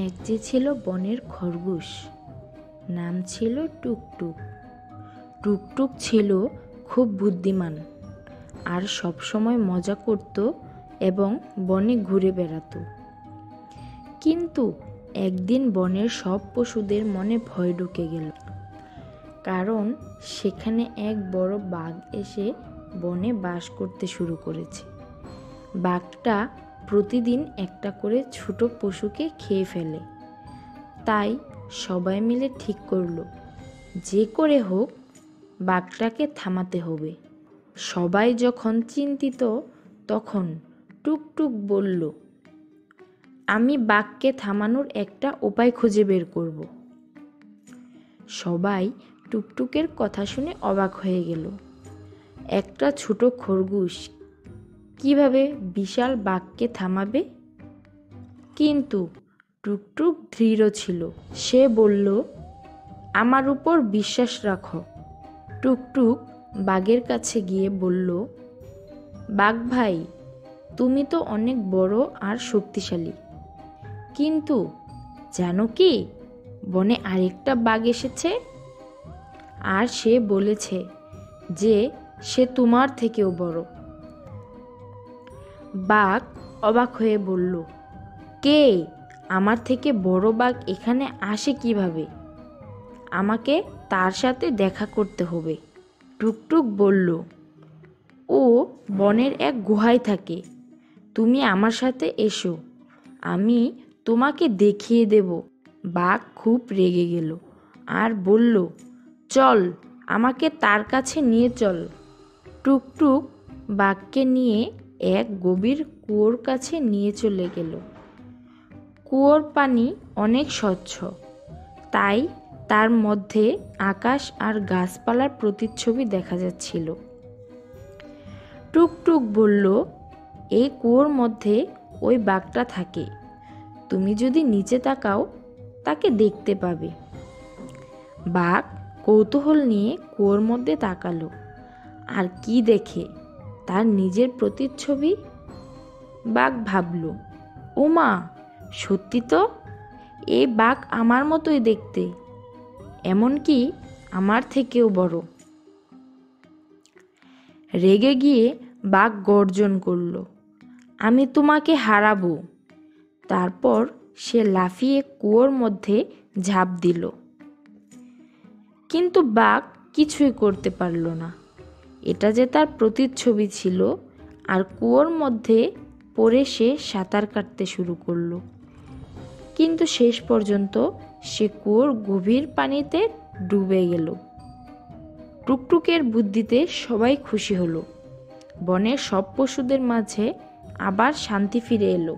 এক যে ছিল বনের খরগোশ, নাম ছিল টুকটুক। টুকটুক ছিল খুব বুদ্ধিমান আর সবসময় মজা করত এবং বনে ঘুরে বেড়াতো। কিন্তু একদিন বনের সব পশুদের মনে ভয় ঢুকে গেল, কারণ সেখানে এক বড় বাঘ এসে বনে বাস করতে শুরু করেছে। বাঘটা প্রতিদিন একটা করে ছোট পশুকে খেয়ে ফেলে। তাই সবাই মিলে ঠিক করলো, যে করে হোক বাঘটাকে থামাতে হবে। সবাই যখন চিন্তিত, তখন টুকটুক বলল, আমি বাঘকে থামানোর একটা উপায় খুঁজে বের করব। সবাই টুকটুকের কথা শুনে অবাক হয়ে গেল। একটা ছোট খরগোশ কিভাবে বিশাল বাঘকে থামাবে? কিন্তু টুকটুক দৃঢ় ছিল। সে বলল, আমার উপর বিশ্বাস রাখো। টুকটুক বাঘের কাছে গিয়ে বলল, বাঘ ভাই, তুমি তো অনেক বড় আর শক্তিশালী, কিন্তু জানো কি, বনে আরেকটা বাঘ এসেছে আর সে বলেছে যে সে তোমার থেকেও বড়। বাঘ অবাক হয়ে বলল, কে? আমার থেকে বড় বাঘ এখানে আসে কিভাবে? আমাকে তার সাথে দেখা করতে হবে। টুকটুক বলল, ও বনের এক গুহায় থাকে, তুমি আমার সাথে এসো, আমি তোমাকে দেখিয়ে দেব। বাঘ খুব রেগে গেল আর বলল, চল, আমাকে তার কাছে নিয়ে চল। টুকটুক বাঘকে নিয়ে এক গভীর কুয়োর কাছে নিয়ে চলে গেল। কুয়োর পানি অনেক স্বচ্ছ, তাই তার মধ্যে আকাশ আর গাছপালার প্রতিচ্ছবি দেখা যাচ্ছিল। টুকটুক বলল, এই কুয়োর মধ্যে ওই বাঘটা থাকে, তুমি যদি নিচে তাকাও তাকে দেখতে পাবে। বাঘ কৌতূহল নিয়ে কুয়োর মধ্যে তাকালো, আর কি দেখে, তার নিজের প্রতিচ্ছবি। বাঘ ভাবল, ওমা, সত্যি তো, এই বাঘ আমার মতোই দেখতে, এমনকি আমার থেকেও বড়। রেগে গিয়ে বাঘ গর্জন করল, আমি তোমাকে হারাবো। তারপর সে লাফিয়ে কুয়োর মধ্যে ঝাঁপ দিল। কিন্তু বাঘ কিছুই করতে পারল না। এটা যে তার প্রতিচ্ছবি ছিল, আর কুয়োর মধ্যে পড়ে সে সাঁতার কাটতে শুরু করলো। কিন্তু শেষ পর্যন্ত সে কুয়োর গভীর পানিতে ডুবে গেল। টুকটুকের বুদ্ধিতে সবাই খুশি হলো। বনের সব পশুদের মাঝে আবার শান্তি ফিরে এলো।